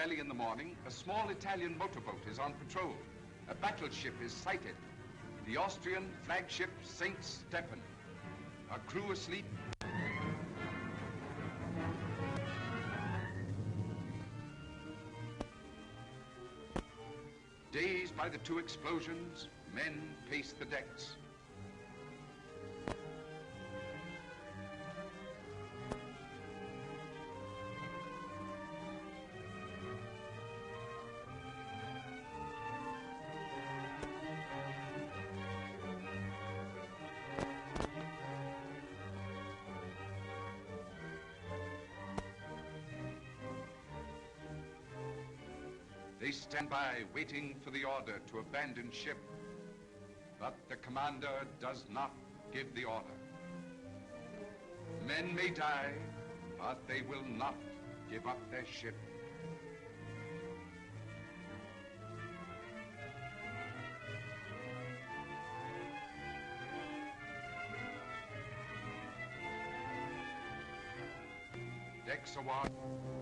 early in the morning, a small Italian motorboat is on patrol. A battleship is sighted. The Austrian flagship St. Stephen. A crew asleep. Dazed by the two explosions, men pace the decks. They stand by, waiting for the order to abandon ship. But the commander does not give the order. Men may die, but they will not give up their ship. Decks awash.